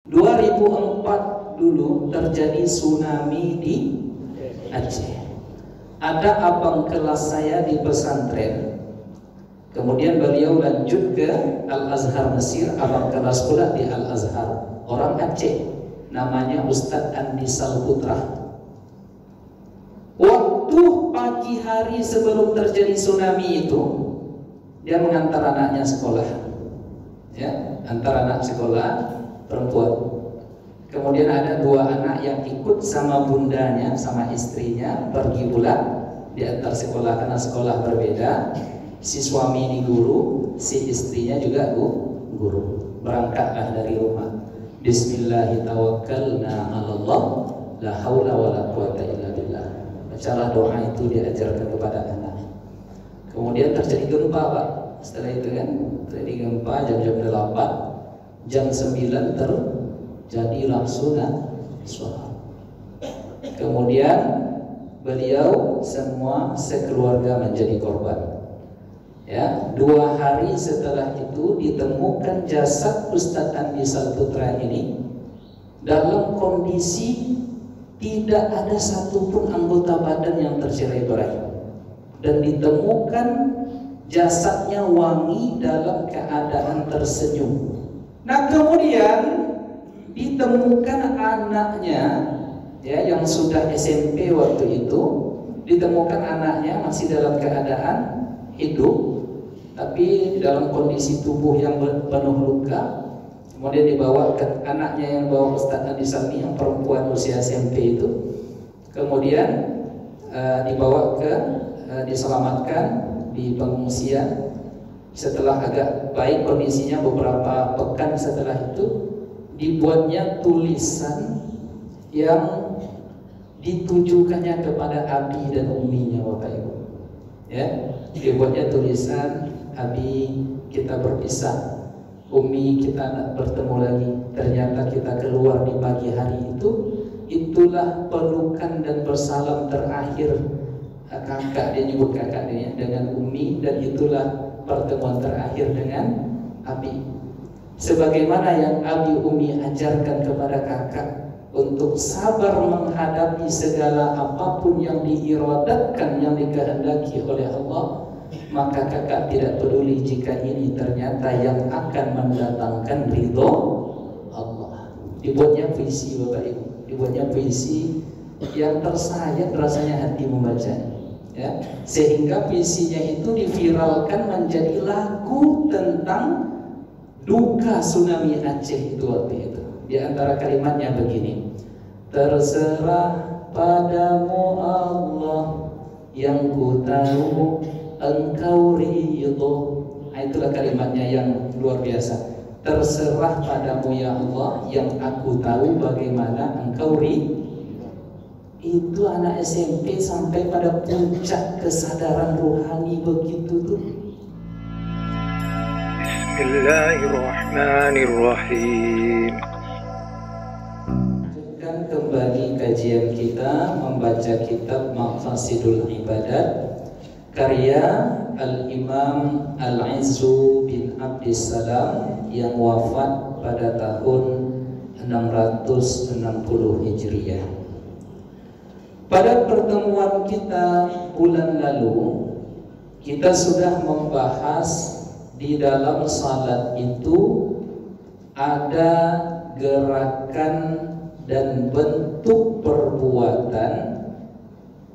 2004 dulu terjadi tsunami di Aceh. Ada abang kelas saya di pesantren, kemudian beliau lanjut ke Al-Azhar Mesir. Abang kelas pula di Al-Azhar, orang Aceh, namanya Ustadz Andi Salputra. Waktu pagi hari sebelum terjadi tsunami itu, dia mengantar anaknya sekolah, ya, antar anak sekolah perempuan. Kemudian ada 2 anak yang ikut sama bundanya, sama istrinya, pergi pula diantar sekolah karena sekolah berbeda. Si suami ini guru, si istrinya juga guru. Berangkatlah dari rumah. Bismillahirrahmanirrahim. La haula wala quwata illa billah. Bacalah doa itu diajarkan kepada anak. Kemudian terjadi gempa, Pak. Setelah itu kan terjadi gempa jam 8, jam 9 terjadilah tsunami. Kemudian beliau semua sekeluarga menjadi korban. Ya, 2 hari setelah itu ditemukan jasad Ustadz Andi Salputra ini dalam kondisi tidak ada satupun anggota badan yang tercerai-berai, dan ditemukan jasadnya wangi dalam keadaan tersenyum. Nah, kemudian ditemukan anaknya, ya, yang sudah SMP waktu itu, ditemukan anaknya masih dalam keadaan hidup, tapi dalam kondisi tubuh yang penuh luka. Kemudian dibawa ke anaknya yang bawa Ustadz Andi Salmi, yang perempuan usia SMP itu. Kemudian dibawa diselamatkan di pengungsian. Setelah agak baik kondisinya, beberapa pekan setelah itu dibuatnya tulisan yang ditujukannya kepada abi dan uminya, Bapak Ibu. Ya, dibuatnya tulisan, abi kita berpisah, umi kita tak bertemu lagi. Ternyata kita keluar di pagi hari itu. Itulah pelukan dan bersalam terakhir kakak, dia nyebut kakak dia dengan umi, dan itulah pertemuan terakhir dengan abi. Sebagaimana yang abi umi ajarkan kepada kakak untuk sabar menghadapi segala apapun yang diirodatkan, yang dikehendaki oleh Allah, maka kakak tidak peduli jika ini ternyata yang akan mendatangkan ridho Allah. Dibuatnya puisi, Bapak Ibu, dibuatnya puisi yang tersayat rasanya hati membacanya, ya, sehingga puisinya itu diviralkan menjadi lagu tentang duka tsunami Aceh itu waktu itu. Di antara kalimatnya begini: terserah padamu Allah, yang ku tahu engkau ridho. Nah, itulah kalimatnya yang luar biasa. Terserah padamu ya Allah, yang aku tahu bagaimana engkau ridho. Itu anak SMP sampai pada puncak kesadaran rohani begitu tuh. Bismillahirrahmanirrahim. Lanjutkan kembali kajian kita membaca kitab Maqasidul Ibadat karya Al-Imam Al-Izzu bin Abdissalam yang wafat pada tahun 660 Hijriah. Pada pertemuan kita bulan lalu, kita sudah membahas di dalam salat itu ada gerakan dan bentuk perbuatan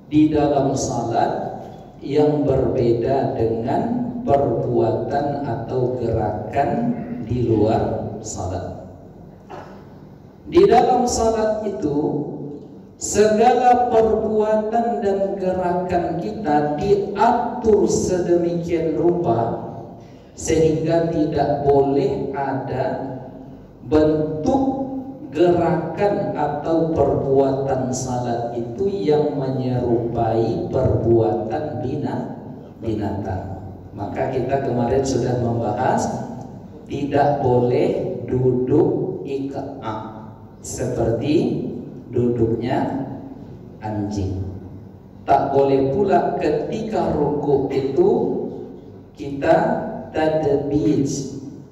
di dalam salat yang berbeda dengan perbuatan atau gerakan di luar salat. Di dalam salat itu segala perbuatan dan gerakan kita diatur sedemikian rupa sehingga tidak boleh ada bentuk gerakan atau perbuatan salat itu yang menyerupai perbuatan binatang. Maka kita kemarin sudah membahas tidak boleh duduk iqa'ah seperti duduknya anjing. Tak boleh pula ketika rukuk itu kita tadbij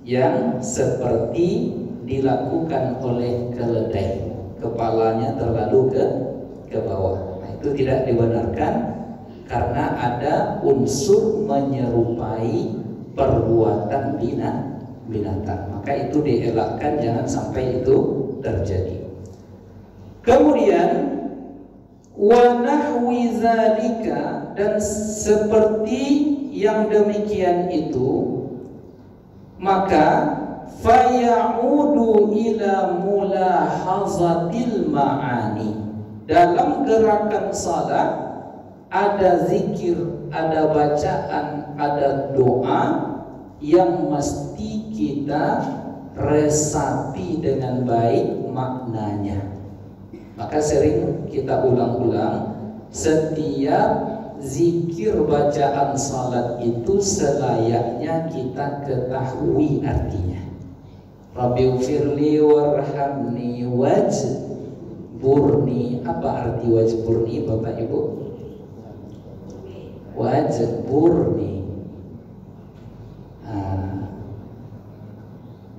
yang seperti dilakukan oleh keledai, kepalanya terlalu ke bawah. Nah, itu tidak dibenarkan karena ada unsur menyerupai perbuatan binatang. Maka itu dielakkan, jangan sampai itu terjadi. Kemudian wa nahwi zalika, dan seperti yang demikian itu, maka fayaudu ila mulahazatil ma'ani. Dalam gerakan salat ada zikir, ada bacaan, ada doa yang mesti kita resapi dengan baik maknanya. Maka sering kita ulang-ulang, setiap zikir bacaan salat itu selayaknya kita ketahui artinya. Rabbighfirli warhamni wajburni. Apa arti wajburni Bapak Ibu? Wajburni.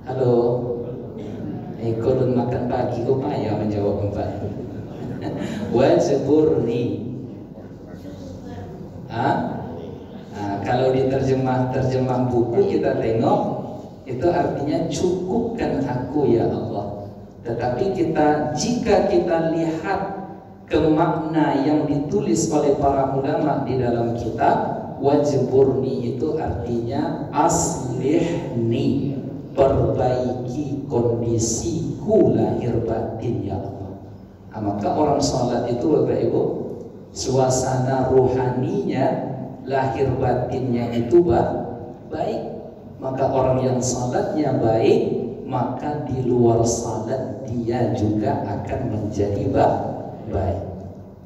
Halo. Ikut makan pagi kok payah menjawab Bapak. Wajburni. Kalau terjemah buku kita tengok itu artinya cukupkan aku ya Allah. Tetapi jika kita lihat ke makna yang ditulis oleh para ulama di dalam kitab, wajburni itu artinya aslihni, perbaiki kondisiku lahir batin ya Allah. Maka orang sholat itu Bapak Ibu, suasana rohaninya, lahir batinnya itu baik. Maka orang yang salatnya baik, maka di luar salat dia juga akan menjadi baik.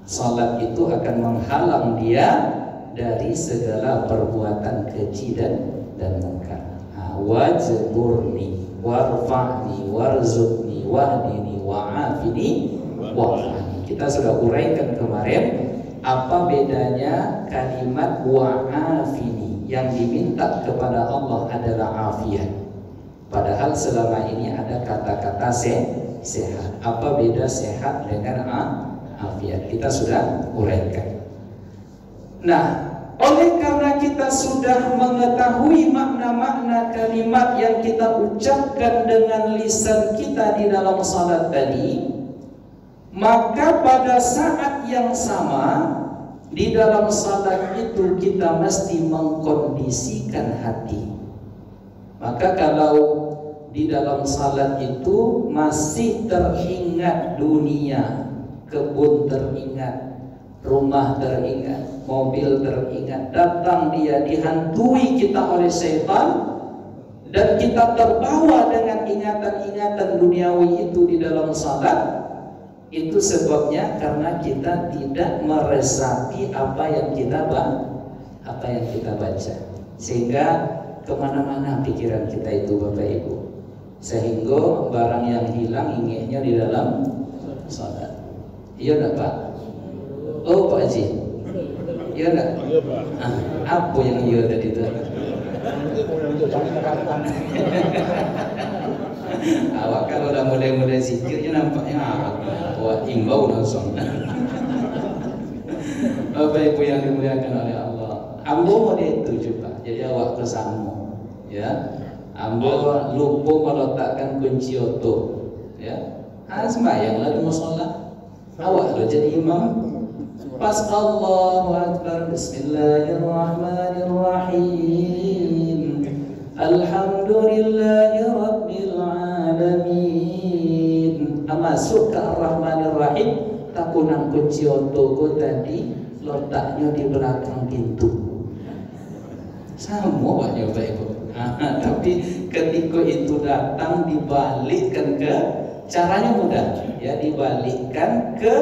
Salat itu akan menghalang dia dari segala perbuatan keji dan munkar. Wajburni warfa'ni warzuqni wahdini wa'afini wa'afani. Kita sudah uraikan kemarin apa bedanya kalimat wa'afini. Yang diminta kepada Allah adalah afiat, padahal selama ini ada kata-kata sehat. Apa beda sehat dengan afiat? Kita sudah uraikan. Nah, oleh karena kita sudah mengetahui makna-makna kalimat yang kita ucapkan dengan lisan kita di dalam salat tadi, maka pada saat yang sama di dalam salat itu kita mesti mengkondisikan hati. Maka kalau di dalam salat itu masih teringat dunia, kebun teringat, rumah teringat, mobil teringat, datang dia dihantui kita oleh syaitan, dan kita terbawa dengan ingatan-ingatan duniawi itu di dalam salat, itu sebabnya karena kita tidak meresapi apa yang kita baca, sehingga kemana-mana pikiran kita itu Bapak Ibu, sehingga barang yang hilang ingatnya di dalam salat. Iya enggak Pak? Oh Pak Haji, iya enggak? Iya Pak. Apa yang iya tadi itu? Awak kalau udah mulai zikirnya nampaknya wah imbau langsung. Bapak Ibu yang dimuliakan oleh Allah, ambo mode itu juga. Jadi awak kesamu, ya. Ambo lupa meletakkan kunci oto, ya. Sembayanglah di musola. Awak lo jadi imam. Pas Allahu Akbar, Bismillahirrahmanirrahim. Alhamdulillahi Rabbil Alamin. Masuk ke Ar-Rahmanir-Rahim, takunan kunci otoku tadi letaknya di belakang pintu. Sama Pak Bapak Ibu. Tapi ketika itu datang dibalikkan ke, caranya mudah ya, dibalikkan ke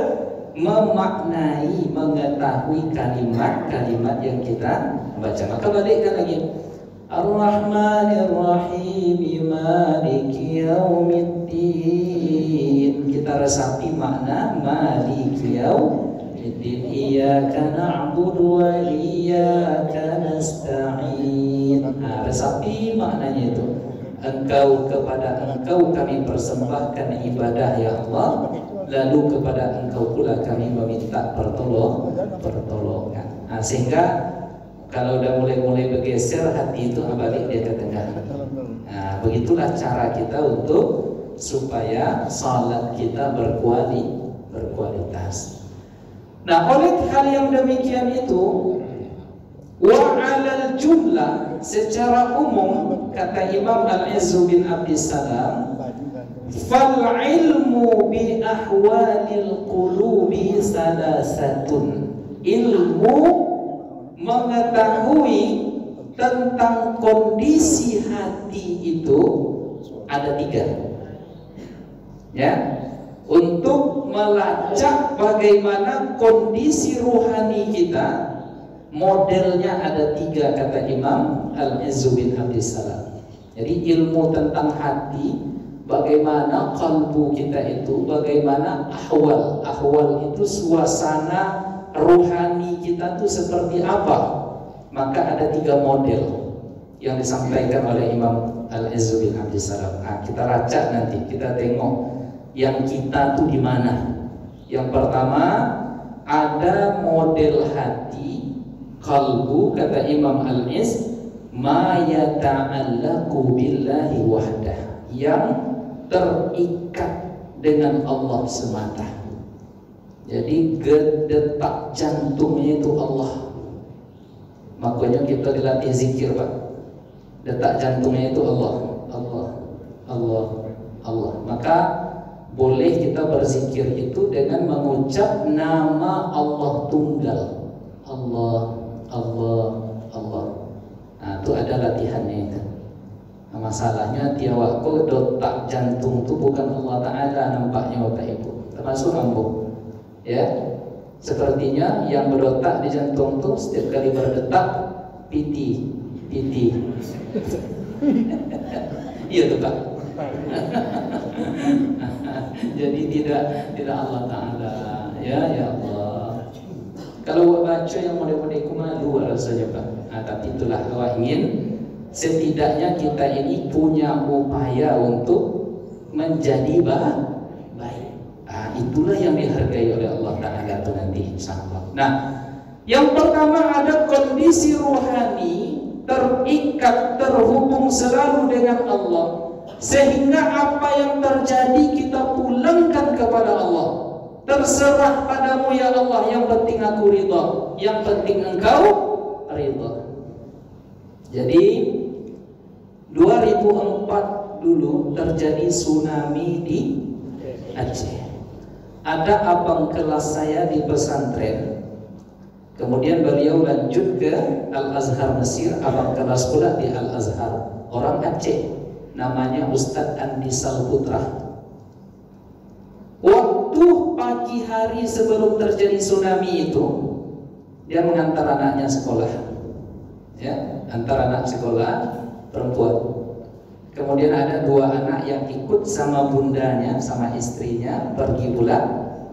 memaknai, mengetahui kalimat-kalimat yang kita baca. Maka balikkan lagi. Ar-Rahmanir-Rahim Maliki Yaumiddin. Kita resapi makna Maliki Yaumiddin. Iyyaka na'budu wa iyyaka nasta'in. Resapi maknanya itu. kepada Engkau kami persembahkan ibadah ya Allah, lalu kepada Engkau pula kami meminta pertolongan. Nah, sehingga kalau udah mulai bergeser hati itu balik dia ke tengah. Nah, begitulah cara kita untuk supaya salat kita berkualitas. Nah, oleh hal yang demikian itu, wa 'alal jumlah, secara umum kata Imam Al-Izzu bin Abdissalam, fal ilmu bi ahwalil qulubi salasatun. Ilmu mengetahui tentang kondisi hati itu ada 3. Ya, untuk melacak bagaimana kondisi ruhani kita, modelnya ada 3 kata Imam Al-Izzu bin Abdissalam. Jadi ilmu tentang hati, bagaimana kalbu kita itu, bagaimana ahwal itu suasana ruhani kita itu seperti apa. Maka ada 3 model yang disampaikan oleh Imam Al-Izzu bin Abdissalam. Nah, kita racak nanti, kita tengok yang kita tuh di mana. Yang pertama, ada model hati kalbu kata Imam Al-Izz, ma yata'allaqu billahi wahdah, yang terikat dengan Allah semata. Jadi detak jantungnya itu Allah. Makanya kita dilatih zikir, Pak. Detak jantungnya itu Allah, Allah, Allah, Allah. Maka boleh kita berzikir itu dengan mengucap nama Allah tunggal. Allah, Allah, Allah. Nah, itu ada latihannya itu. Nah, masalahnya tiawak kok detak jantung itu bukan Allah Ta'ala nampaknya Bapak Ibu, termasuk ambo. Ya, sepertinya yang berdetak di jantung tuh setiap kali berdetak piti. Iya tuh Pak. Jadi tidak Allah Ta'ala. Ya Allah. Kalau baca yang model-model malu rasanya Pak. Nah, tapi itulah awak ingin setidaknya kita ini punya upaya untuk menjadi baik. Nah, itulah yang dihargai oleh Allah Ta'ala itu nanti insyaallah. Nah, yang pertama ada kondisi rohani terikat, terhubung selalu dengan Allah, sehingga apa yang terjadi kita pulangkan kepada Allah. Terserah padamu ya Allah, yang penting aku ridha, yang penting engkau ridha. Jadi 2004 dulu terjadi tsunami di Aceh. Ada abang kelas saya di pesantren, kemudian beliau lanjut ke Al-Azhar Mesir, abang kelas pula di Al-Azhar, orang Aceh, namanya Ustadz Andi Salputra. Waktu pagi hari sebelum terjadi tsunami itu, dia mengantar anaknya sekolah, ya, antar anak sekolah perempuan. Kemudian ada 2 anak yang ikut sama bundanya, sama istrinya pergi pula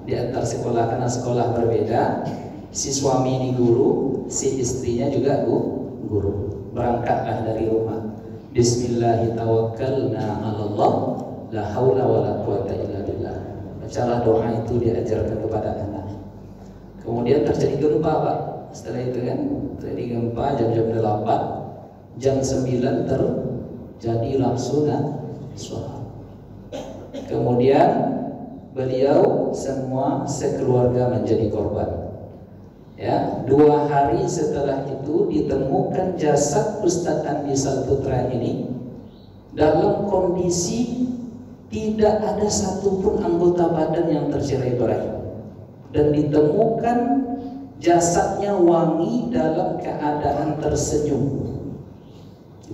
diantar sekolah karena sekolah berbeda. Si suami ini guru, si istrinya juga guru. Berangkatlah dari rumah. Bismillahirrahmanirrahim. La haula wala quwata illa billah. Cara doa itu diajarkan kepada anak. Kemudian terjadi gempa, Pak. Setelah itu kan terjadi gempa jam 8, jam 9 terjadilah tsunami. Kemudian beliau semua sekeluarga menjadi korban. Ya, 2 hari setelah itu ditemukan jasad Ustadz Andi Salputra ini dalam kondisi tidak ada satupun anggota badan yang tercerai-berai, dan ditemukan jasadnya wangi dalam keadaan tersenyum.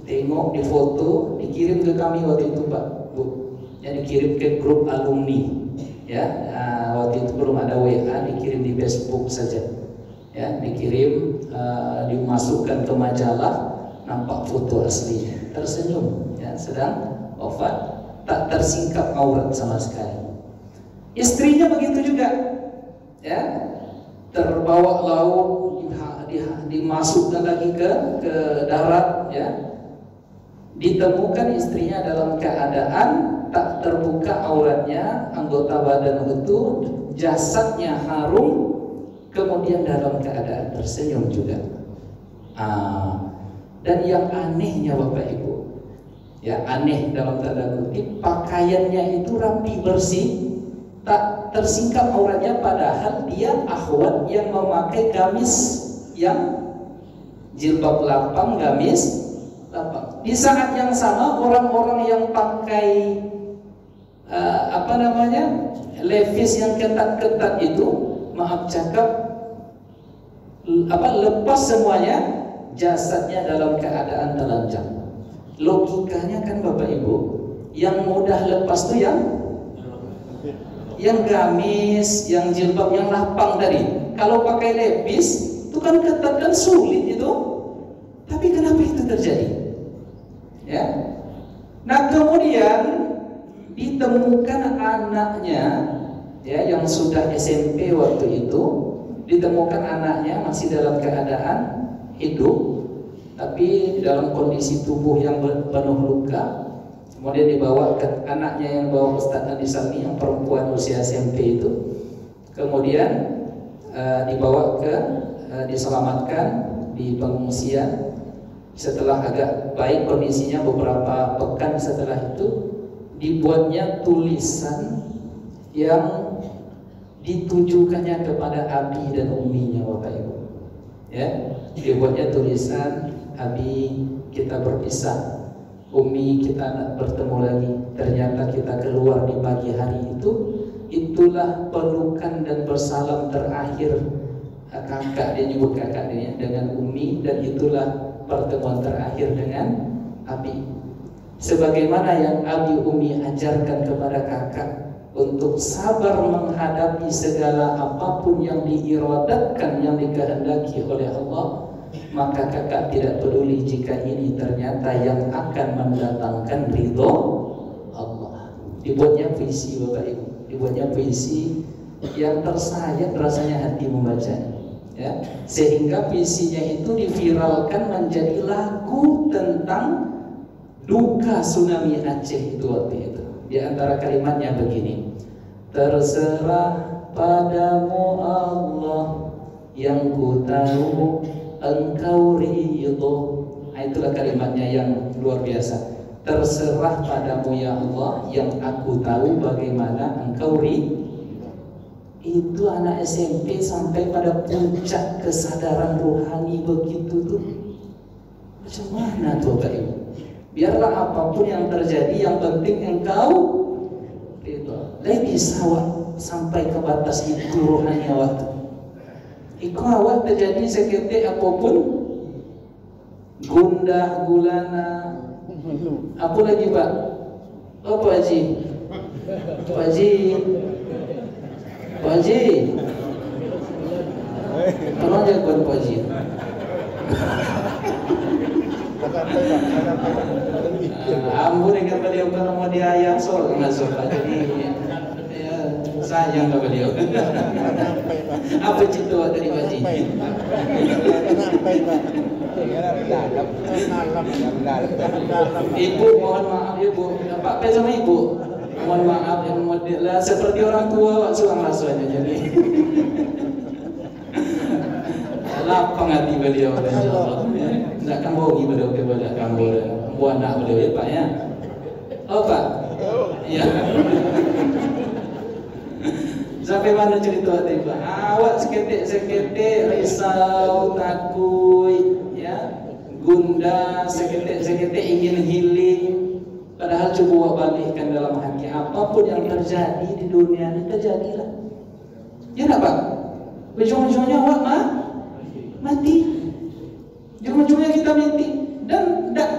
Tengok di foto, dikirim ke kami waktu itu Pak Bu, yang dikirim ke grup alumni. Ya, waktu itu belum ada WA, dikirim di Facebook saja. Ya, dikirim, dimasukkan ke majalah, nampak foto aslinya, tersenyum, ya, sedang wafat, tak tersingkap aurat sama sekali. Istrinya begitu juga, ya, terbawa laut, dimasukkan lagi ke darat, ya. ditemukan istrinya dalam keadaan tak terbuka auratnya, anggota badan utuh, jasadnya harum, kemudian dalam keadaan tersenyum juga. Dan yang anehnya Bapak Ibu, ya aneh dalam tanda kutip, pakaiannya itu rapi bersih, tak tersingkap auratnya, padahal dia akhwat yang memakai gamis yang jilbab lapang, gamis lapang. Di saat yang sama orang-orang yang pakai levis yang ketat-ketat itu, maaf cakap, lepas semuanya, jasadnya dalam keadaan telanjang. Logikanya kan Bapak Ibu, yang mudah lepas tuh yang gamis, yang jilbab, yang lapang tadi. Kalau pakai levis itu kan ketat dan sulit itu. Tapi kenapa itu terjadi? Ya. Nah, kemudian ditemukan anaknya, ya, yang sudah SMP waktu itu, ditemukan anaknya masih dalam keadaan hidup, tapi dalam kondisi tubuh yang penuh luka. Kemudian dibawa ke anaknya yang bawa Ustaz Adi Sami, yang perempuan usia SMP itu. Kemudian dibawa diselamatkan di pengungsian. Setelah agak baik kondisinya, beberapa pekan setelah itu dibuatnya tulisan yang ditujukannya kepada Abi dan Uminya Bapak Ibu. Ya, dibuatnya tulisan, Abi kita berpisah, Umi kita nak bertemu lagi. Ternyata kita keluar di pagi hari itu. Itulah pelukan dan bersalam terakhir kakak, dia nyebut kakak dia dengan Umi, dan itulah pertemuan terakhir dengan Abi. Sebagaimana yang Abi Umi ajarkan kepada kakak untuk sabar menghadapi segala apapun yang diiradatkan, yang dikehendaki oleh Allah, maka kakak tidak peduli jika ini ternyata yang akan mendatangkan ridho Allah. Dibuatnya puisi Bapak Ibu, dibuatnya puisi yang tersayat rasanya hati membacanya, ya. Sehingga puisinya itu diviralkan menjadi lagu tentang duka tsunami Aceh itu waktu itu. Di antara kalimatnya begini: terserah padamu Allah, yang ku tahu engkau ridho. Nah, itulah kalimatnya yang luar biasa. Terserah padamu ya Allah, yang aku tahu bagaimana engkau ridho. Itu anak SMP sampai pada puncak kesadaran rohani begitu tuh. Macam mana tuh Bapak Ibu? Biarlah apapun yang terjadi, yang penting engkau ridho. Lebih sawah sampai ke batas itu rohani waktu. Iko awak terjadi seketik apapun, gundah gulana, apa lagi Pak? Oh Pak Haji, Pak Haji, Pak Haji, tolong jagoan Pak Haji. Ampun dengan beliau kalau mau diayah sol masuk Pak, jadi ya, sayang ke beliau. Apa cerita dari Pak Haji? Ibu mohon maaf Ibu, Pak P sama Ibu mohon maaf yang model seperti orang tua Pak suang rasanya, jadi lapang hati beliau insyaallah. Tidak akan bohongi beliau kepada kamu anak beliau ya Pak ya. Oh Pak, iya. Sampai mana cerita tadi Pak? Awak seketik risau, takut, ya, gundah, seketik ingin healing. Padahal coba balikkan dalam hati, apapun yang terjadi di dunia ini terjadilah. Ya enggak Pak? Ujung-ujungnya awak mati. Ujung-ujungnya kita mati. Dan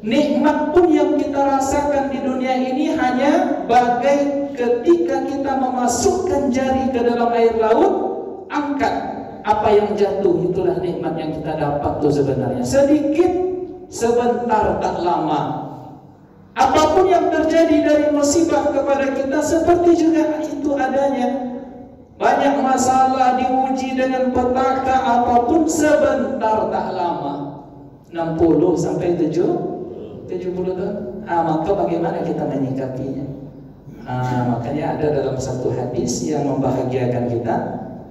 nikmat pun yang kita rasakan di dunia ini hanya bagai ketika kita memasukkan jari ke dalam air laut, angkat apa yang jatuh, itulah nikmat yang kita dapat tuh sebenarnya. Sedikit, sebentar, tak lama. Apapun yang terjadi dari musibah kepada kita seperti juga itu adanya. Banyak masalah diuji dengan petaka apapun sebentar tak lama. 60 sampai 70 70 tahun. Maka bagaimana kita menyikapinya? Makanya ada dalam satu hadis yang membahagiakan kita,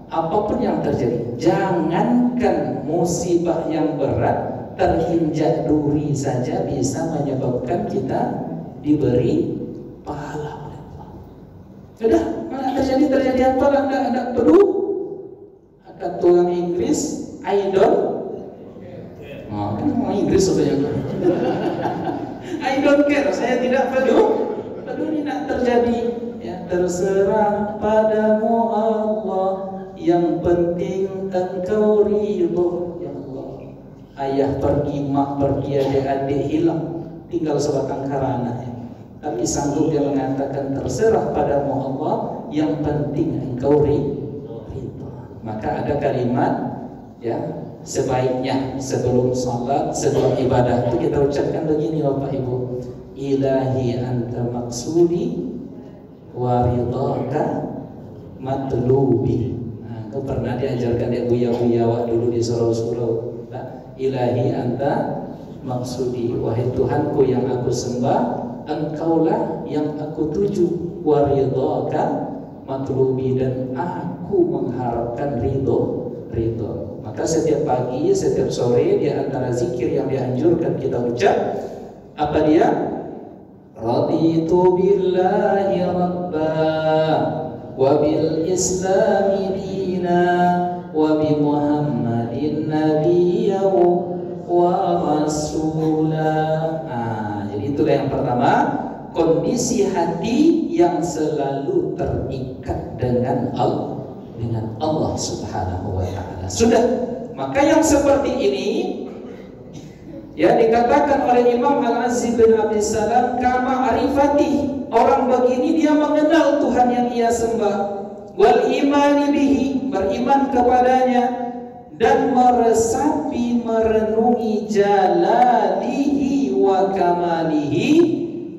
apapun yang terjadi, jangankan musibah yang berat, terinjak duri saja bisa menyebabkan kita diberi pahala oleh Allah. Sudah, mana terjadi apa? Anda perlu kata orang Inggris, I don't orang Inggris sebenarnya. I don't care, saya tidak peduli nak terjadi, ya, terserah padamu Allah, yang penting engkau ridho, ya Allah. Ayah pergi, mak pergi, adik-adik hilang, tinggal sebatang kara anaknya, tapi sanggup dia mengatakan terserah padamu Allah, yang penting engkau ridho. Maka ada kalimat, ya, sebaiknya sebelum salat, sebelum ibadah itu kita ucapkan begini, Bapak Ibu, Ilahi anta maksudi wa ridhaka matlubi. Itu pernah diajarkan ya buya-buya dulu di surau-surau. Ilahi anta maksudi, wahai Tuhanku yang aku sembah, engkaulah yang aku tuju, wa ridhaka matlubi, dan aku mengharapkan ridho. Maka setiap pagi, setiap sore, di antara zikir yang dianjurkan kita ucap, apa dia? Raditu billahi rabba wa bil islami dina wa bi muhammadin nabiyya wa rasula. Jadi itulah yang pertama, kondisi hati yang selalu terikat dengan Allah Subhanahu wa ta'ala. Sudah, maka yang seperti ini ya dikatakan oleh Imam Al-Aziz bin Abi Salam, kama arifati, orang begini dia mengenal Tuhan yang ia sembah, wal imani bihi, beriman kepadanya, dan meresapi merenungi jalalihi wa kamalihi,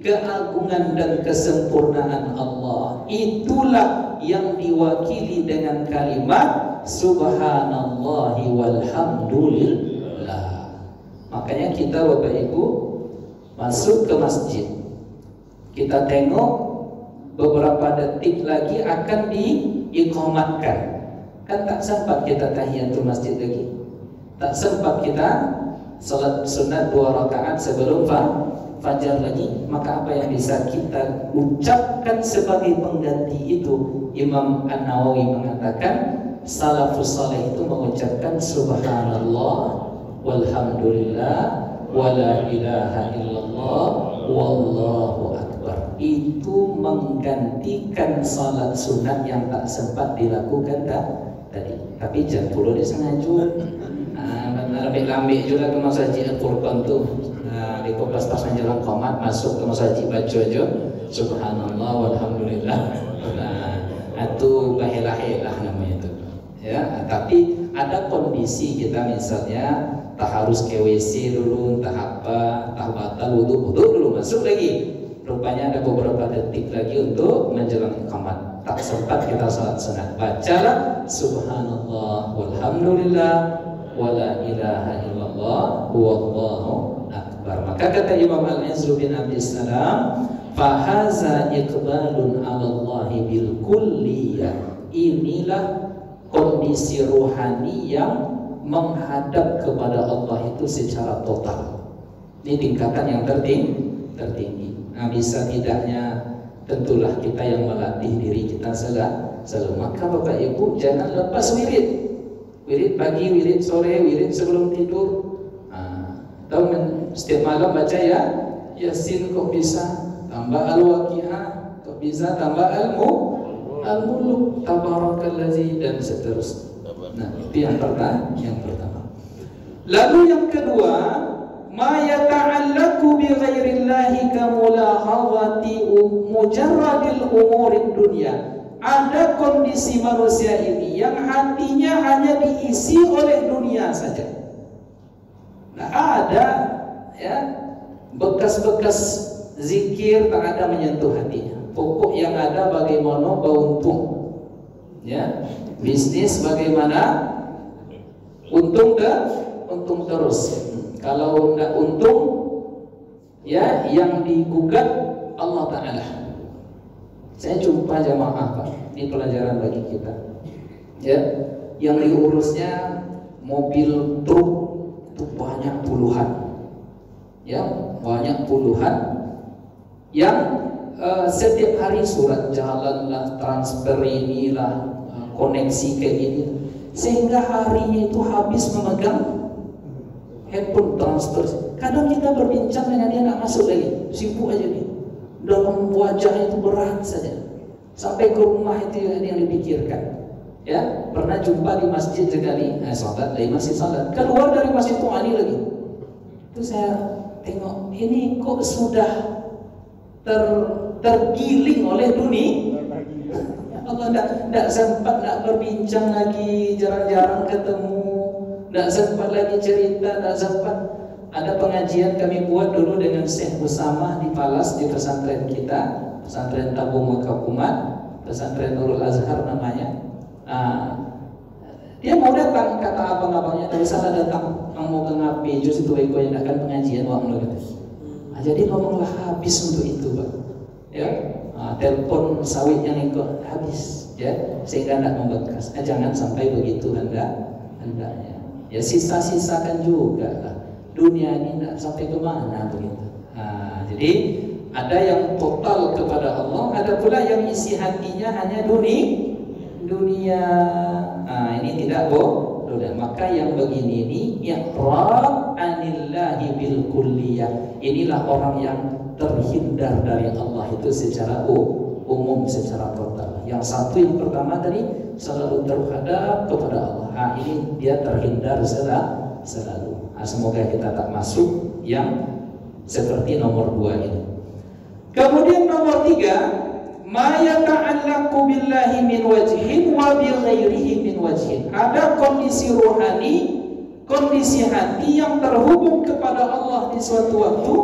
keagungan dan kesempurnaan Allah. Itulah yang diwakili dengan kalimat subhanallahi walhamdulillah. Makanya kita Bapak Ibu masuk ke masjid, kita tengok beberapa detik lagi akan diiqamatkan. Kan tak sempat kita tahiyatul masjid lagi, tak sempat kita salat sunat 2 rakaat sebelum fajar lagi. Maka apa yang bisa kita ucapkan sebagai pengganti itu? Imam An-Nawawi mengatakan salafus saleh itu mengucapkan subhanallah walhamdulillah wala ilaha illallah wallahu akbar. Itu menggantikan salat sunat yang tak sempat dilakukan tadi. Tapi jam 10 dia sengaja lebih juga ke masjid Al-Qurban tuh. Di pas menjelang qomat masuk ke masjid baca aja subhanallah walhamdulillah. Itu bahelah-helah namanya itu. Ya, tapi ada kondisi kita misalnya tak harus ke WC dulu, tak apa, tak batal wudu dulu masuk lagi. Rupanya ada beberapa detik lagi untuk menjelang iqamat, tak sempat kita salat sunat. Bacalah subhanallah walhamdulillah wala ilaha illallah wallahu akbar. Maka kata Imam Al-Aziz bin Abi Salam, fahaza iqbalun 'ala Allah bil kulliyah. Inilah kondisi rohani yang menghadap kepada Allah itu secara total. Ini tingkatan yang tertinggi. Nah, bisa tidaknya tentulah kita yang melatih diri kita selalu. Maka Bapak Ibu jangan lepas wirid pagi, wirid sore, wirid sebelum tidur. Tahu setiap malam baca ya Yasin, kok bisa tambah Al-Waqi'ah, kok bisa tambah Al-Mulk, Tabarakallazi, dan seterusnya. Nah, itu yang pertama. Lalu yang kedua, ma yata'allaqu bi ghairillahi ka mulahadhati mujarradil umurid dunya. Ada kondisi manusia ini yang hatinya hanya diisi oleh dunia saja. Nah, ada ya bekas-bekas zikir tak ada menyentuh hatinya. Pokok yang ada bagaimana beruntung, ya, bisnis bagaimana untung terus. Kalau tidak untung ya, yang digugat Allah Ta'ala. Saya jumpa jamaah Pak, ini pelajaran bagi kita. Ya, yang diurusnya mobil truk itu banyak puluhan, ya, banyak puluhan yang setiap hari surat jalan lah, transfer inilah, koneksi kayak gini, sehingga harinya itu habis memegang handphone transfer. Kadang kita berbincang dengan dia nggak masuk lagi, sibuk aja dia. Dalam wajahnya itu berat saja. Sampai ke rumah itu yang dipikirkan. Ya, pernah jumpa di masjid sekali, sholat, dari masjid sholat, keluar dari masjid itu Ali lagi. Itu saya tengok, ini kok sudah tergiling oleh dunia. Allah tidak sempat nak berbincang lagi, jarang-jarang ketemu, tidak sempat lagi cerita, tidak sempat. Ada pengajian kami buat dulu dengan Syekh Usama di Palas, di pesantren kita, pesantren Tabung Makakumat, pesantren Nurul Azhar namanya. Dia mau datang, kata abang-abangnya, tapi salah datang, mau ke ngapi, justru itu yang akan pengajian waktu itu. Jadi ngomonglah habis untuk itu, Pak. Ya, telepon sawit yang ikut habis, ya, sehingga tidak membekas. Jangan sampai begitu hendaknya. Ya, sisa-sisakan juga lah. Dunia ini tidak sampai kemana begitu. Jadi ada yang total kepada Allah, ada pula yang isi hatinya hanya dunia. Ini tidak boleh. Maka yang begini ini i'rad anillahi bil kulliyah. Inilah orang yang terhindar dari Allah itu secara umum, secara total. Yang satu, yang pertama tadi selalu terhadap kepada Allah. Ini dia terhindar selalu. Semoga kita tak masuk yang seperti nomor 2 ini. Kemudian nomor 3, ma yata'allaqu billahi min wajhin wa bi ghairihi min wajhin. Ada kondisi rohani, kondisi hati yang terhubung kepada Allah di suatu waktu,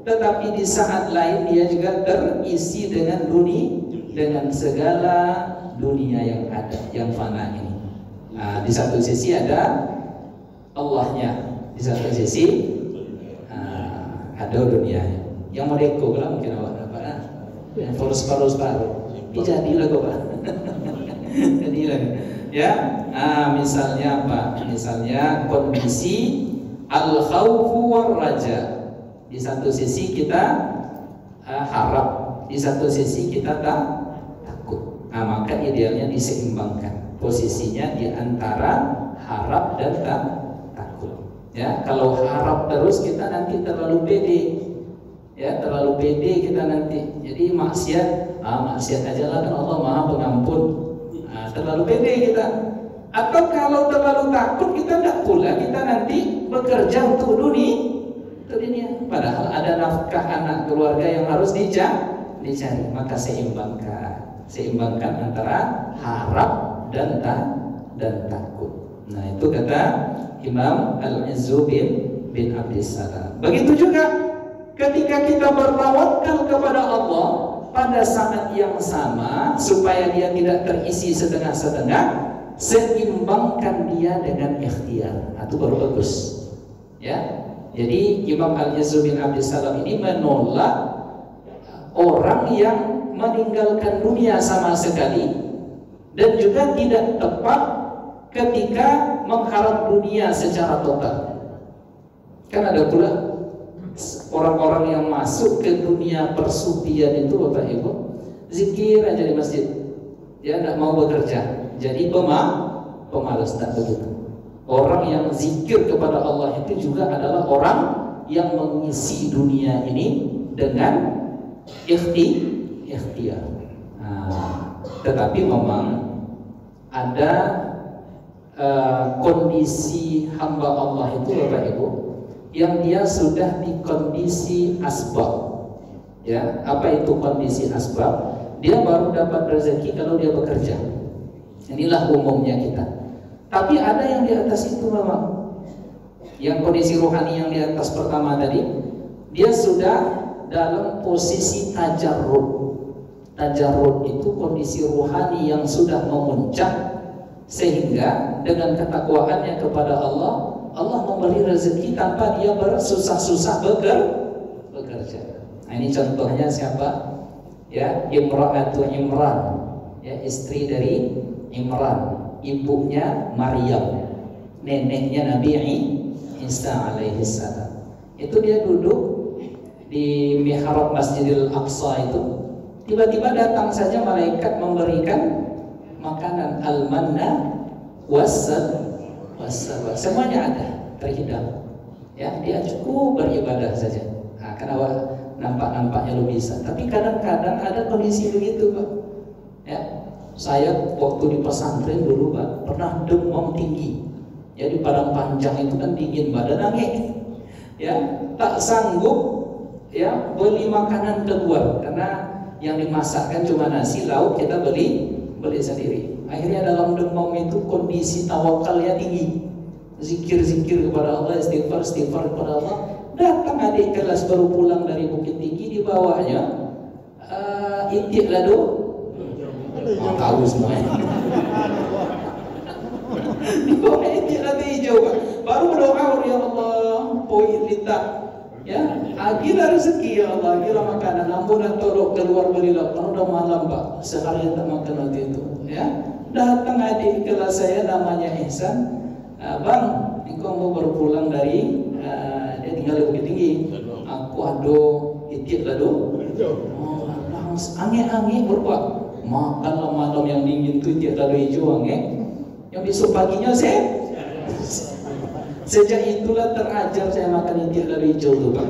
tetapi di saat lain dia juga terisi dengan dunia, dengan segala dunia yang ada, yang fana ini. Di satu sisi ada Allahnya, di satu sisi ada dunianya. Yang mau deko lah mungkin awak dapat, yang separuh-separuh. Jadilah kok Pak. Jadilah. Ya, misalnya apa? Misalnya kondisi al-khawfu war raja. Di satu sisi kita harap, di satu sisi kita takut. Maka idealnya diseimbangkan. Posisinya di antara harap dan takut. Ya, kalau harap terus kita nanti terlalu pede. Ya, terlalu pede kita nanti. Jadi maksiat, maksiat aja lah, dan Allah Maha Pengampun. Terlalu pede kita. Atau kalau terlalu takut kita tidak pula, kita nanti bekerja untuk dunia. Padahal ada nafkah anak keluarga yang harus dicari. Maka seimbangkan antara harap dan takut. Nah, itu kata Imam Al-Izzu bin Abdissalam. Begitu juga ketika kita bertawakal kepada Allah pada saat yang sama, supaya dia tidak terisi setengah-setengah, seimbangkan dia dengan ikhtiar. Itu baru bagus. Ya. Jadi Imam Al-Izzu bin Abdissalam ini menolak orang yang meninggalkan dunia sama sekali, dan juga tidak tepat ketika mengharap dunia secara total. Kan ada pula orang-orang yang masuk ke dunia persupian itu, Bapak Ibu, zikir aja di masjid, dia tidak mau bekerja, jadi pemalas. Tak begitu. Orang yang zikir kepada Allah itu juga adalah orang yang mengisi dunia ini dengan ikhtiar. Tetapi memang ada kondisi hamba Allah itu, Bapak Ibu, yang dia sudah di kondisi asbab. Ya, apa itu kondisi asbab? Dia baru dapat rezeki kalau dia bekerja. Inilah umumnya kita. Tapi ada yang di atas itu memang, yang kondisi rohani yang di atas pertama tadi, dia sudah dalam posisi tajarrud. Tajarrud itu kondisi rohani yang sudah memuncak, sehingga dengan ketakwaannya kepada Allah, Allah memberi rezeki tanpa dia bersusah-susah bekerja. bekerja. Nah, ini contohnya siapa? Ya, Imra'atu Imran, ya, istri dari Imran, ibunya Maryam, neneknya Nabi Isa alaihi salam. Itu dia duduk di mihrab Masjidil Aqsa itu, tiba-tiba datang saja malaikat memberikan makanan al-manna wassalwa, semuanya ada terhidang. Ya, dia cukup beribadah saja. Nah, kenapa nampaknya lu bisa? Tapi kadang-kadang ada kondisi begitu, Pak. Ya, saya waktu di pesantren dulu, Pak, pernah demam tinggi. Ya, di padang panjang itu kan dingin, badan angin. Ya, tak sanggup ya beli makanan keluar karena yang dimasakkan cuma nasi, lauk kita beli sendiri. Akhirnya dalam demam itu kondisi tawakalnya tinggi, zikir kepada Allah, istighfar kepada Allah. Datang adik kelas baru pulang dari Bukit Tinggi, di bawahnya itik lado, tahu semuanya. Di bawah itik lado hijau, Pak. Baru berdoa, ya Allah, poin lita. Ya, gila rezeki ya Allah, gila makanan, ampunan tolong keluar belilah. Kan udah malam, Pak, seharian tak makan waktu itu. Ya, datang adik kelas saya namanya Ihsan, Bang, engkau mau berpulang dari dia tinggal di Bukit Tinggi. Aku ado itik lado. Oh, langsung angin berbuat. Makan malam yang dingin tuh itik lado hijau angin. Yang besok paginya saya. Sejak itulah terajar saya makan itik lado hijau tuh, Pak.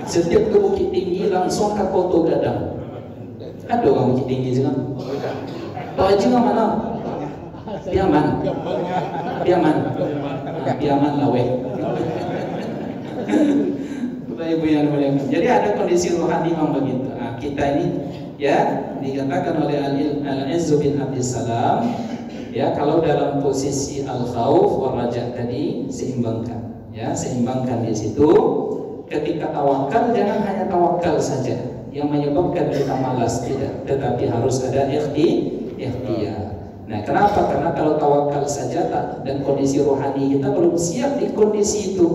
Setiap ke Bukit Tinggi langsung ke Koto Gadang. Ada orang Bukit Tinggi sih kan? Pak Haji mana? Piaman lawe. Bapak Ibu yang mulia. Jadi ada kondisi rohani memang begitu. Nah, kita ini ya dikatakan oleh Al-Izz bin Abdissalam, ya, kalau dalam posisi al-khauf wal raja tadi seimbangkan, ya, seimbangkan di situ. Ketika tawakal jangan hanya tawakal saja yang menyebabkan kita malas, tidak, tetapi harus ada ikhtiyar. Nah, kenapa? Karena kalau tawakal saja dan kondisi rohani kita belum siap di kondisi itu,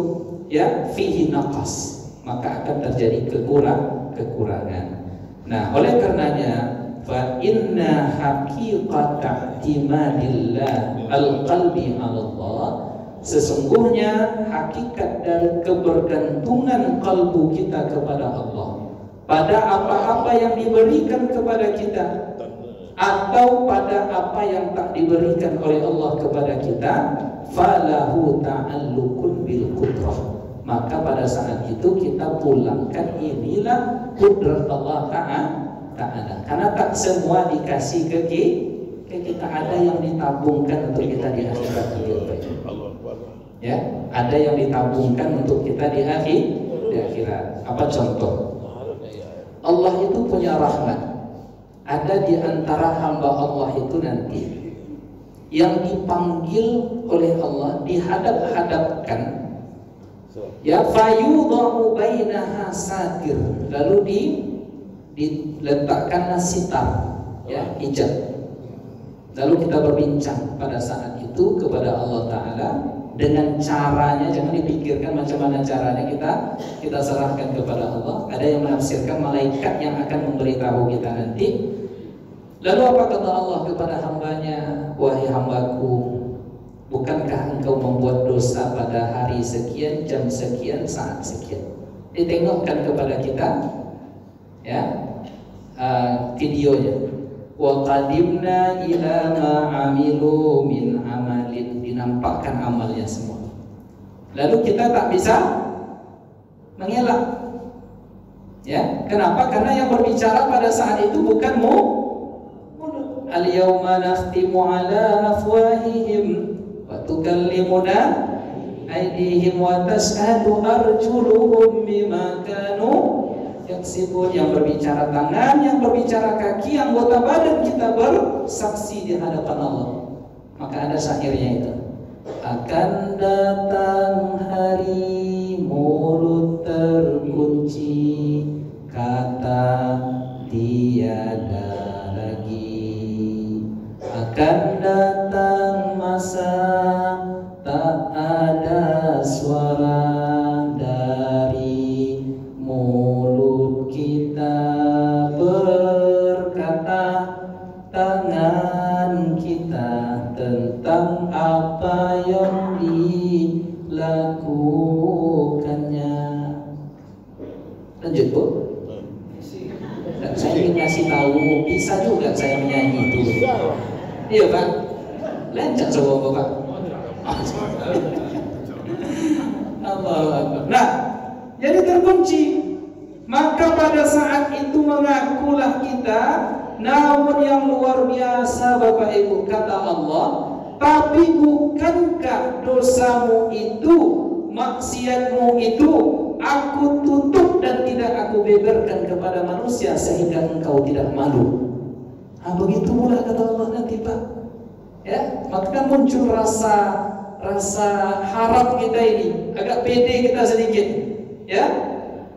ya, fihi naqas, maka akan terjadi kekurangan. Nah, oleh karenanya fa inna haqiqata i'timadillah al-qalbi 'ala Allah, sesungguhnya hakikat dari kebergantungan kalbu kita kepada Allah pada apa-apa yang diberikan kepada kita atau pada apa yang tak diberikan oleh Allah kepada kita, falahu ta'alluqun bil qudrah, maka pada saat itu kita pulangkan inilah kudrat Allah Ta'ala. Karena tak semua dikasih ke kita, ada yang ditabungkan untuk kita di akhirat. Ya, ada yang ditabungkan untuk kita di akhirat. Apa contoh? Allah itu punya rahmat. Ada di antara hamba Allah itu nanti yang dipanggil oleh Allah, dihadap-hadapkan, ya, fayudha'u bainaha satir, lalu diletakkan sitar, ya, hijab. Lalu kita berbincang pada saat itu kepada Allah Ta'ala dengan caranya, jangan dipikirkan macam mana caranya, kita serahkan kepada Allah. Ada yang menafsirkan malaikat yang akan memberitahu kita nanti. Lalu apa kata Allah kepada hambanya? Wahai hambaku, bukankah engkau membuat dosa pada hari sekian, jam sekian, saat sekian? Ditengokkan kepada kita, ya, videonya. Wa qadimna ila ma amilu min amalin, dinampakkan amalnya semua. Lalu kita tak bisa mengelak. Ya, kenapa? Karena yang berbicara pada saat itu bukan al-yawma nakhtimu ala afwahihim wa tukallimuna aydihim wa tashhadu arjuluhum bima kanu yaksibun. Yang berbicara tangan, yang berbicara kaki, anggota badan kita bersaksi di hadapan Allah. Maka ada syairnya itu, akan datang hari mulut terkunci, kata tiada lagi, akan datang masa tak ada suara dari mulut kesalahan kita tentang apa yang dilakukannya. Lanjut Bu. Nah, saya ingin kasih tahu, bisa juga saya menyanyi itu. Iya Pak. Lencak coba Pak. Allahu Akbar. Nah, jadi terkunci. Maka pada saat itu mengakulah kita, namun yang luar biasa Bapak Ibu, kata Allah, tapi bukankah dosamu itu, maksiatmu itu, aku tutup dan tidak aku beberkan kepada manusia sehingga engkau tidak malu. Nah, begitu pula kata Allah nanti Pak. Ya, maka muncul rasa harap kita ini, agak pede kita sedikit. Ya,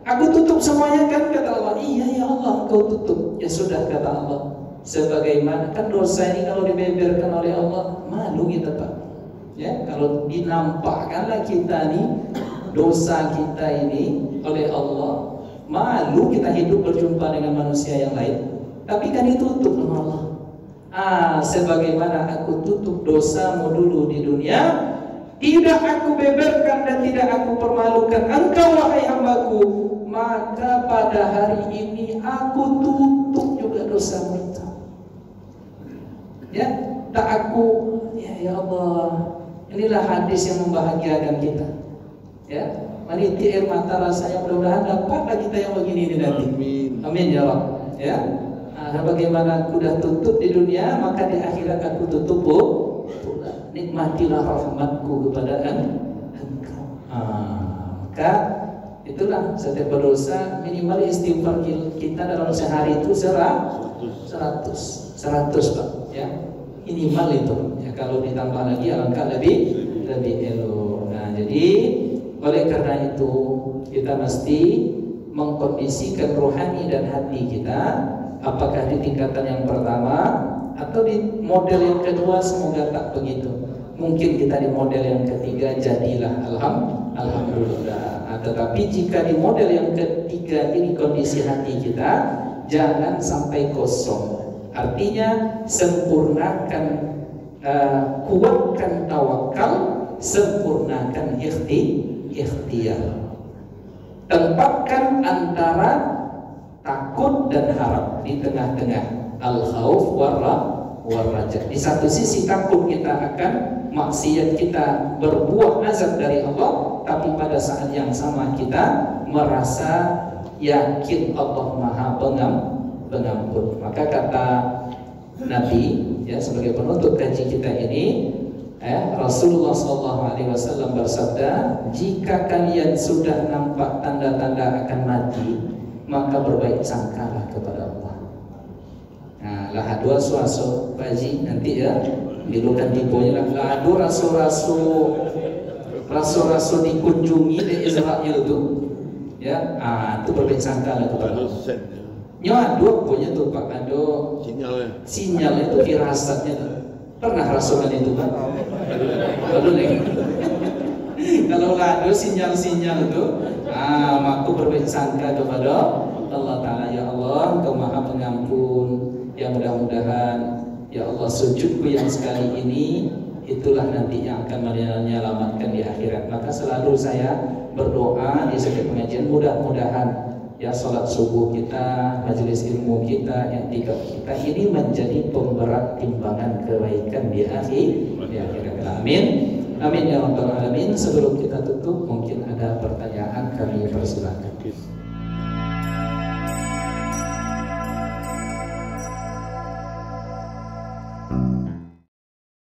aku tutup semuanya kan kata Allah. Iya ya Allah, kau tutup. Ya sudah kata Allah. Sebagaimana kan dosa ini kalau dibeberkan oleh Allah, malu kita Pak. Ya, kalau dinampakkanlah kita nih dosa kita ini oleh Allah, malu kita hidup berjumpa dengan manusia yang lain. Tapi kan ditutup oleh Allah. Sebagaimana aku tutup dosamu dulu di dunia, tidak aku beberkan dan tidak aku permalukan engkau wahai hambaku, maka pada hari ini aku tutup juga dosamu itu. Ya, tak aku, ya Allah, inilah hadis yang membahagiakan kita. Ya, meniti air mata rasanya, mudah-mudahan dapatlah kita yang begini ini nanti. Amin ya Allah. Ya. Bagaimana aku dah tutup di dunia, maka di akhirat aku tutup pula. Nikmatilah rahmatku kepada engkau. Maka itulah setiap berdosa minimal istighfar kita dalam sehari itu 100 Pak. Ya, minimal itu. Ya, kalau ditambah lagi alangkah lebih elok. Nah, jadi oleh karena itu kita mesti mengkondisikan rohani dan hati kita. Apakah di tingkatan yang pertama atau di model yang kedua, semoga tak begitu. Mungkin kita di model yang ketiga, jadilah alhamdulillah. Tetapi jika di model yang ketiga ini kondisi hati kita, jangan sampai kosong. Artinya sempurnakan, kuatkan tawakal, sempurnakan ikhtiar. Tempatkan antara takut dan harap di tengah-tengah, al-khauf war-raja. Di satu sisi takut kita akan maksiat kita berbuah azab dari Allah, tapi pada saat yang sama kita merasa yakin Allah Maha Pengampun. Maka kata Nabi, ya, sebagai penutup kaji kita ini, Rasulullah SAW bersabda, jika kalian sudah nampak tanda-tanda akan mati, maka berbaik sangkalah kepada Allah. Nah, lahadu suaso Paji nanti ya, dilukan tipunya lah. Lahadu rasul dikunjungi di Israel itu, ya, itu berbaik sangkalah kepada Allah. Nyadu punya tuh Pak, ada sinyal itu firasatnya tuh. Pernah rasulan itu Pak? Lalu nih. Kalau lado sinyal-sinyal itu, maka berbaik sangka kepada Allah Ta'ala. Ya Allah, Engkau Maha Pengampun. Ya mudah-mudahan, ya Allah, sujudku yang sekali ini, itulah nanti yang akan menyelamatkan di akhirat. Maka selalu saya berdoa di setiap pengajian, mudah-mudahan ya salat subuh kita, majelis ilmu kita, i'tikaf kita ini menjadi pemberat timbangan kebaikan di akhirat. Amin. Amin ya rabbal alamin. Sebelum kita tutup, mungkin ada pertanyaan, kami persilakan.